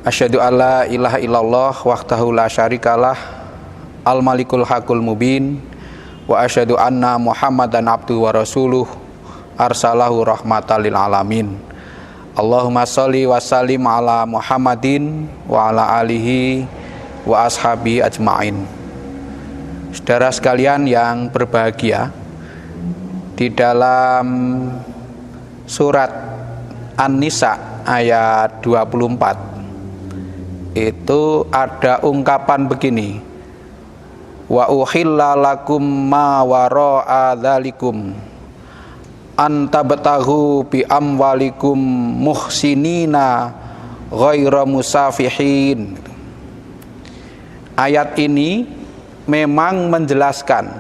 Asyhadu alla ilaha illallah wahdahu la syarikalah al-malikul haqqul mubin wa asyhadu anna Muhammadan abduhu wa rasuluh arsalahu rahmatan lil alamin. Allahumma sholli wa sallim ala Muhammadin wa ala alihi wa ashabi ajmain. Saudara sekalian yang berbahagia, di dalam surat An-Nisa ayat 24 itu ada ungkapan begini: wa uhilla lakum ma wara'a dzalikum an tabtaghu bi amwalikum muhsinina ghaira musafihin. Ayat ini memang menjelaskan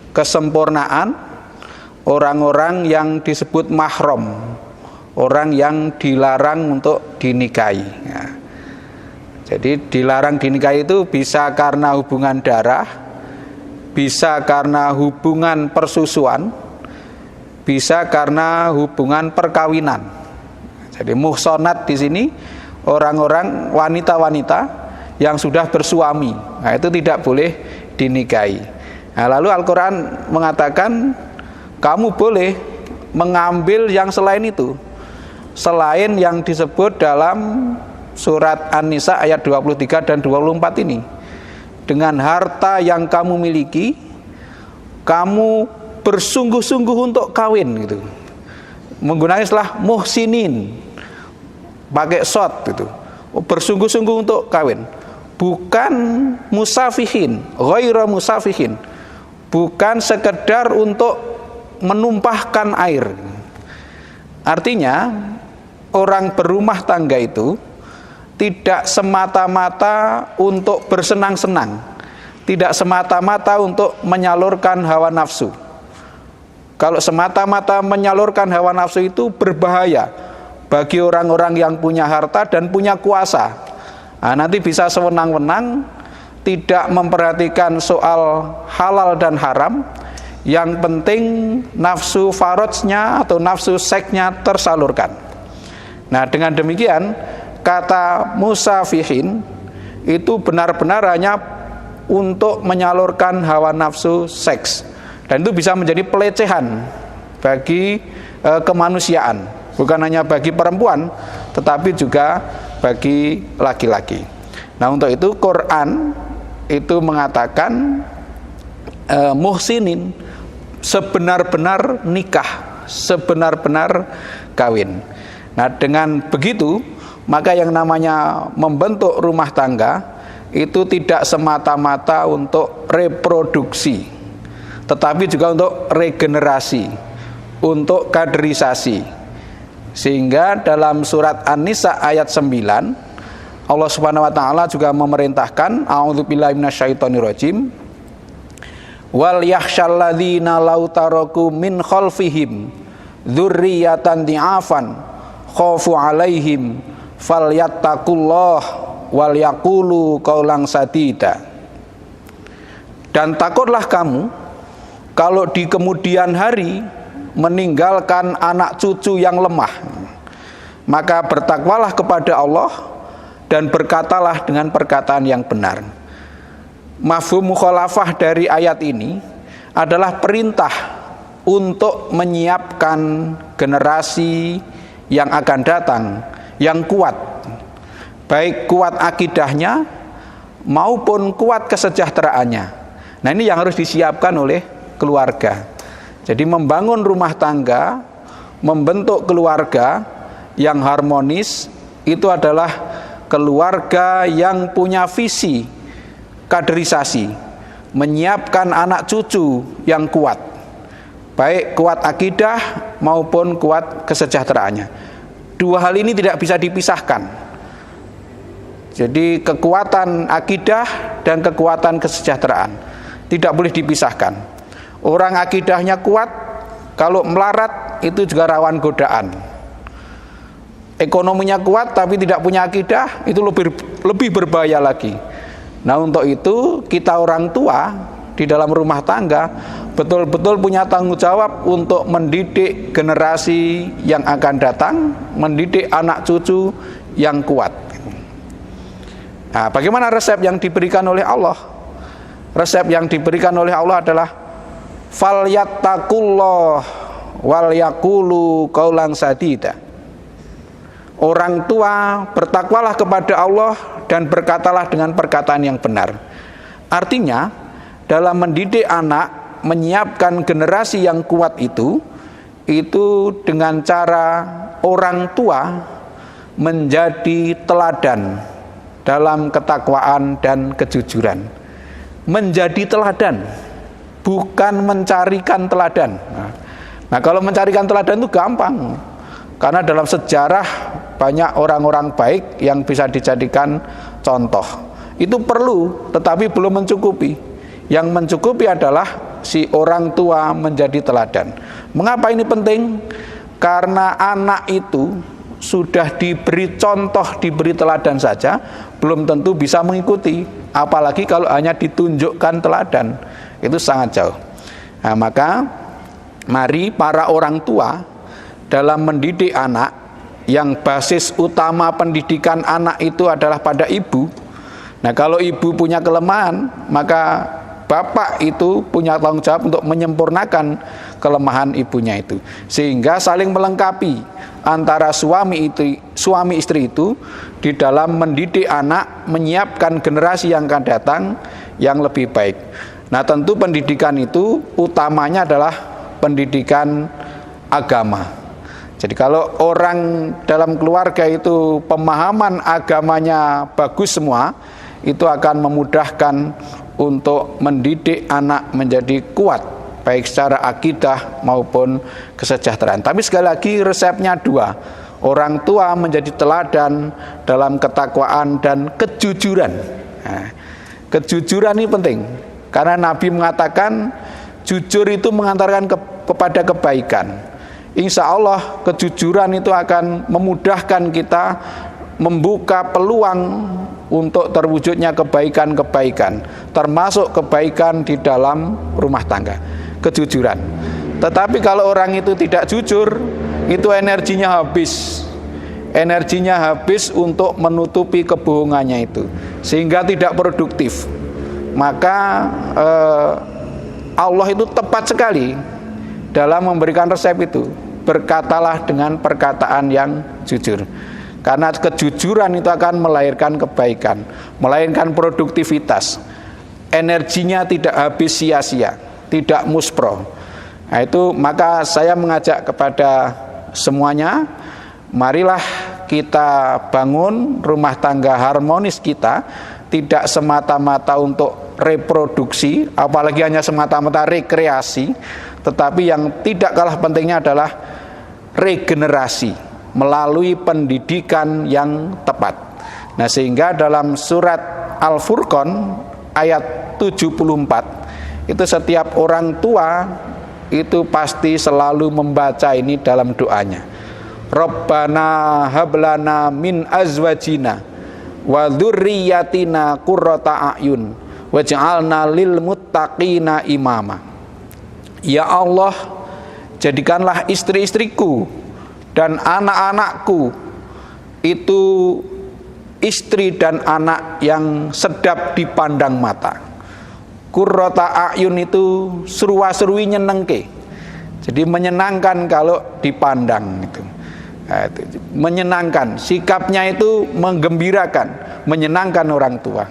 kesempurnaan orang-orang yang disebut mahram, orang yang dilarang untuk dinikahi. Ya. Jadi dilarang dinikahi itu bisa karena hubungan darah, bisa karena hubungan persusuan, bisa karena hubungan perkawinan. Jadi muhsanat di sini orang-orang wanita-wanita yang sudah bersuami. Nah, itu tidak boleh dinikahi. Nah, lalu Al-Quran mengatakan kamu boleh mengambil yang selain itu, selain yang disebut dalam surat An-Nisa ayat 23 dan 24 ini. Dengan harta yang kamu miliki, kamu bersungguh-sungguh untuk kawin gitu. Menggunakan istilah muhsinin, pakai shot gitu. Bersungguh-sungguh untuk kawin. Bukan musafihin, ghaira musafihin. Bukan sekedar untuk menumpahkan air. Artinya orang berumah tangga itu tidak semata-mata untuk bersenang-senang, tidak semata-mata untuk menyalurkan hawa nafsu. Kalau semata-mata menyalurkan hawa nafsu itu berbahaya bagi orang-orang yang punya harta dan punya kuasa. Nah, nanti bisa sewenang-wenang, tidak memperhatikan soal halal dan haram. Yang penting nafsu farajnya atau nafsu seksnya tersalurkan. Nah, dengan demikian kata musafihin itu benar-benar hanya untuk menyalurkan hawa nafsu seks, dan itu bisa menjadi pelecehan bagi kemanusiaan, bukan hanya bagi perempuan tetapi juga bagi laki-laki. Nah, untuk itu Quran itu mengatakan muhsinin, sebenar-benar nikah, sebenar-benar kawin. Nah, dengan begitu maka yang namanya membentuk rumah tangga itu tidak semata-mata untuk reproduksi, tetapi juga untuk regenerasi, untuk kaderisasi. Sehingga dalam surat An-Nisa ayat 9 Allah Subhanahu wa taala juga memerintahkan, a'udzubillahi minasyaitonirrajim, wal yakhshal ladzina law taraku min khalfihim dzurriyyatan di'afan khafu 'alaihim falyattaqullah wal yaqulu qaulan sadida. Dan takutlah kamu kalau di kemudian hari meninggalkan anak cucu yang lemah, maka bertakwalah kepada Allah dan berkatalah dengan perkataan yang benar. Mafhum mukhalafah dari ayat ini adalah perintah untuk menyiapkan generasi yang akan datang yang kuat, baik kuat akidahnya maupun kuat kesejahteraannya. Nah, ini yang harus disiapkan oleh keluarga. Jadi membangun rumah tangga, membentuk keluarga yang harmonis itu adalah keluarga yang punya visi kaderisasi, menyiapkan anak cucu yang kuat, baik kuat akidah maupun kuat kesejahteraannya. Dua hal ini tidak bisa dipisahkan. Jadi kekuatan akidah dan kekuatan kesejahteraan tidak boleh dipisahkan. Orang akidahnya kuat, kalau melarat itu juga rawan godaan. Ekonominya kuat tapi tidak punya akidah, itu lebih berbahaya lagi. Nah, untuk itu kita orang tua di dalam rumah tangga betul-betul punya tanggung jawab untuk mendidik generasi yang akan datang, mendidik anak cucu yang kuat. Nah, bagaimana resep yang diberikan oleh Allah? Resep yang diberikan oleh Allah adalah falyattaqullah wal yaqulu qaulan sadida. Orang tua bertakwalah kepada Allah dan berkatalah dengan perkataan yang benar. Artinya, dalam mendidik anak, menyiapkan generasi yang kuat itu dengan cara orang tua menjadi teladan dalam ketakwaan dan kejujuran. Menjadi teladan, bukan mencarikan teladan. Nah, kalau mencarikan teladan itu gampang, karena dalam sejarah banyak orang-orang baik yang bisa dijadikan contoh. Itu perlu, tetapi belum mencukupi. Yang mencukupi adalah si orang tua menjadi teladan. Mengapa ini penting? Karena anak itu sudah diberi contoh, diberi teladan saja, belum tentu bisa mengikuti. Apalagi kalau hanya ditunjukkan teladan, itu sangat jauh. Nah, maka mari para orang tua dalam mendidik anak, yang basis utama pendidikan anak itu adalah pada ibu. Nah, kalau ibu punya kelemahan, maka bapak itu punya tanggung jawab untuk menyempurnakan kelemahan ibunya itu, sehingga saling melengkapi antara suami istri itu di dalam mendidik anak, menyiapkan generasi yang akan datang yang lebih baik. Nah, tentu pendidikan itu utamanya adalah pendidikan agama. Jadi kalau orang dalam keluarga itu pemahaman agamanya bagus semua, itu akan memudahkan untuk mendidik anak menjadi kuat, baik secara akidah maupun kesejahteraan. Tapi sekali lagi resepnya dua. Orang tua menjadi teladan dalam ketakwaan dan kejujuran. Nah, kejujuran ini penting, karena Nabi mengatakan jujur itu mengantarkan kepada kebaikan. Insya Allah kejujuran itu akan memudahkan kita membuka peluang untuk terwujudnya kebaikan-kebaikan, termasuk kebaikan di dalam rumah tangga. Kejujuran. Tetapi kalau orang itu tidak jujur, itu energinya habis untuk menutupi kebohongannya itu, sehingga tidak produktif. Maka Allah itu tepat sekali dalam memberikan resep itu. Berkatalah dengan perkataan yang jujur, karena kejujuran itu akan melahirkan kebaikan, melahirkan produktivitas. Energinya tidak habis sia-sia, tidak muspro. Nah, itu maka saya mengajak kepada semuanya, marilah kita bangun rumah tangga harmonis kita, tidak semata-mata untuk reproduksi, apalagi hanya semata-mata rekreasi, tetapi yang tidak kalah pentingnya adalah regenerasi melalui pendidikan yang tepat. Nah, sehingga dalam surat Al-Furqan ayat 74 itu setiap orang tua itu pasti selalu membaca ini dalam doanya. Rabbana hablana min azwajina wa dzurriyyatina qurrata a'yun waj'alna lil muttaqina imama. Ya Allah, jadikanlah istri-istriku dan anak-anakku itu istri dan anak yang sedap dipandang mata. Qurrata a'yun itu serua-serui nyenengke. Jadi menyenangkan kalau dipandang itu. Nah, itu menyenangkan, sikapnya itu menggembirakan, menyenangkan orang tua.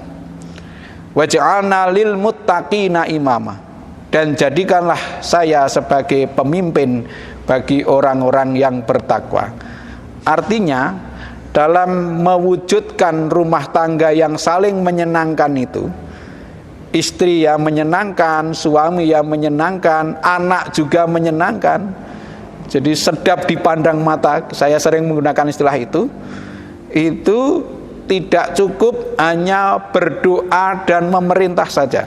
Waj'alna lil muttaqina imama. Dan jadikanlah saya sebagai pemimpin bagi orang-orang yang bertakwa. Artinya, dalam mewujudkan rumah tangga yang saling menyenangkan itu, istri yang menyenangkan, suami yang menyenangkan, anak juga menyenangkan. Jadi sedap dipandang mata, saya sering menggunakan istilah itu tidak cukup hanya berdoa dan memerintah saja.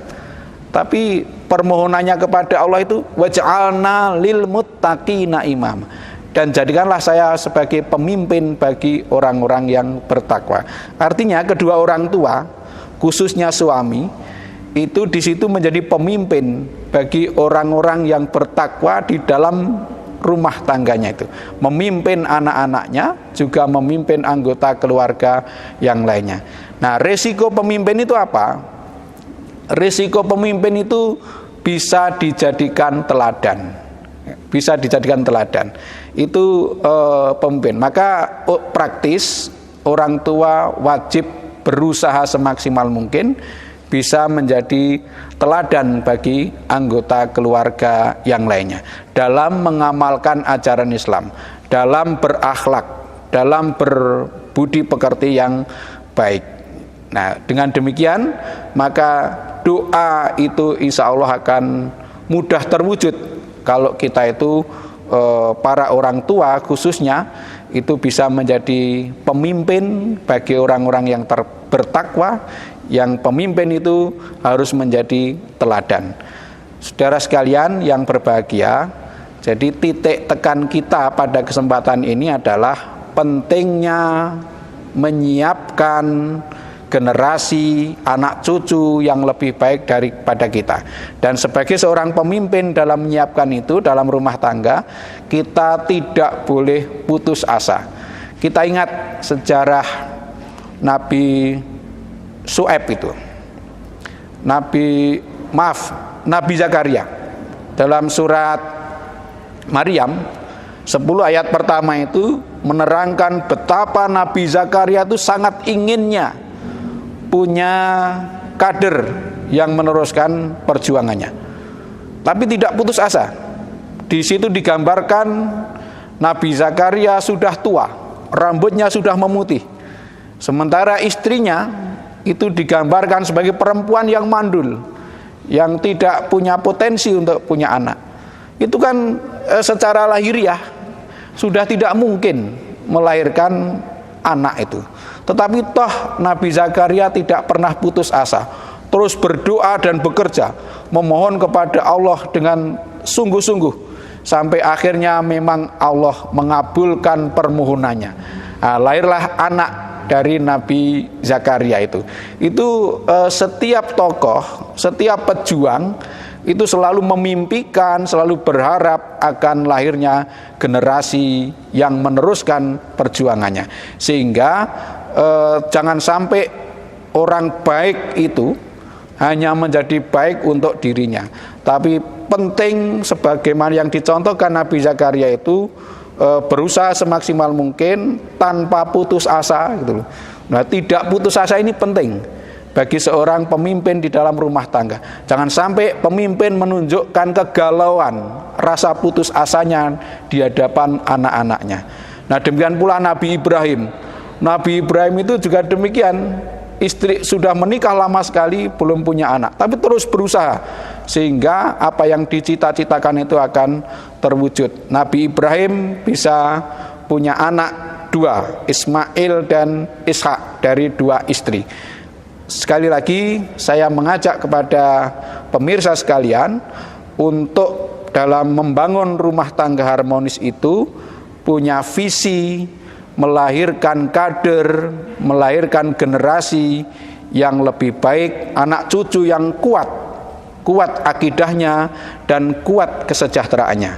Tapi permohonannya kepada Allah itu waj'alna lil muttaqina imam, dan jadikanlah saya sebagai pemimpin bagi orang-orang yang bertakwa. Artinya kedua orang tua, khususnya suami, itu di situ menjadi pemimpin bagi orang-orang yang bertakwa di dalam rumah tangganya itu, memimpin anak-anaknya, juga memimpin anggota keluarga yang lainnya. Nah, resiko pemimpin itu apa? Resiko pemimpin itu bisa dijadikan teladan. Bisa dijadikan teladan. Itu pemimpin. Maka praktis orang tua wajib berusaha semaksimal mungkin bisa menjadi teladan bagi anggota keluarga yang lainnya dalam mengamalkan ajaran Islam, dalam berakhlak, dalam berbudi pekerti yang baik. Nah, dengan demikian maka doa itu insya Allah akan mudah terwujud kalau kita itu para orang tua khususnya itu bisa menjadi pemimpin bagi orang-orang yang bertakwa. Yang pemimpin itu harus menjadi teladan. Saudara sekalian yang berbahagia, jadi titik tekan kita pada kesempatan ini adalah pentingnya menyiapkan generasi anak cucu yang lebih baik daripada kita. Dan sebagai seorang pemimpin dalam menyiapkan itu dalam rumah tangga, kita tidak boleh putus asa. Kita ingat sejarah Nabi Su'aib itu, Nabi Zakaria dalam surat Maryam 10 ayat pertama itu menerangkan betapa Nabi Zakaria itu sangat inginnya punya kader yang meneruskan perjuangannya, tapi tidak putus asa. Di situ digambarkan Nabi Zakaria sudah tua, rambutnya sudah memutih, sementara istrinya itu digambarkan sebagai perempuan yang mandul, yang tidak punya potensi untuk punya anak. Itu kan secara lahiriah sudah tidak mungkin melahirkan anak itu. Tetapi toh Nabi Zakaria tidak pernah putus asa, terus berdoa dan bekerja, memohon kepada Allah dengan sungguh-sungguh, sampai akhirnya memang Allah mengabulkan permohonannya. Nah, lahirlah anak dari Nabi Zakaria itu. Setiap tokoh, setiap pejuang itu selalu memimpikan, selalu berharap akan lahirnya generasi yang meneruskan perjuangannya. Sehingga jangan sampai orang baik itu hanya menjadi baik untuk dirinya, tapi penting sebagaimana yang dicontohkan Nabi Zakaria itu berusaha semaksimal mungkin tanpa putus asa gitu loh. Nah, tidak putus asa ini penting bagi seorang pemimpin di dalam rumah tangga. Jangan sampai pemimpin menunjukkan kegalauan, rasa putus asanya di hadapan anak-anaknya. Nah, demikian pula Nabi Ibrahim. Nabi Ibrahim itu juga demikian. Istri sudah menikah lama sekali belum punya anak, tapi terus berusaha sehingga apa yang dicita-citakan itu akan terwujud. Nabi Ibrahim bisa punya anak 2, Ismail dan Ishak, dari 2 istri. Sekali lagi saya mengajak kepada pemirsa sekalian untuk dalam membangun rumah tangga harmonis itu punya visi melahirkan kader, melahirkan generasi yang lebih baik, anak cucu yang kuat akidahnya dan kuat kesejahteraannya.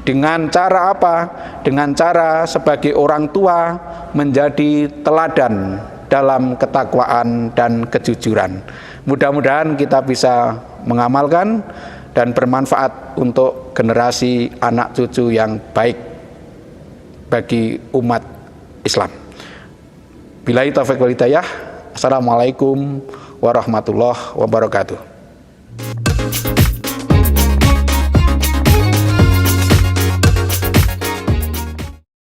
Dengan cara apa? Dengan cara sebagai orang tua menjadi teladan dalam ketakwaan dan kejujuran. Mudah-mudahan kita bisa mengamalkan dan bermanfaat untuk generasi anak cucu yang baik bagi umat Islam. Billahi taufiq wal hidayah. Assalamualaikum warahmatullahi wabarakatuh.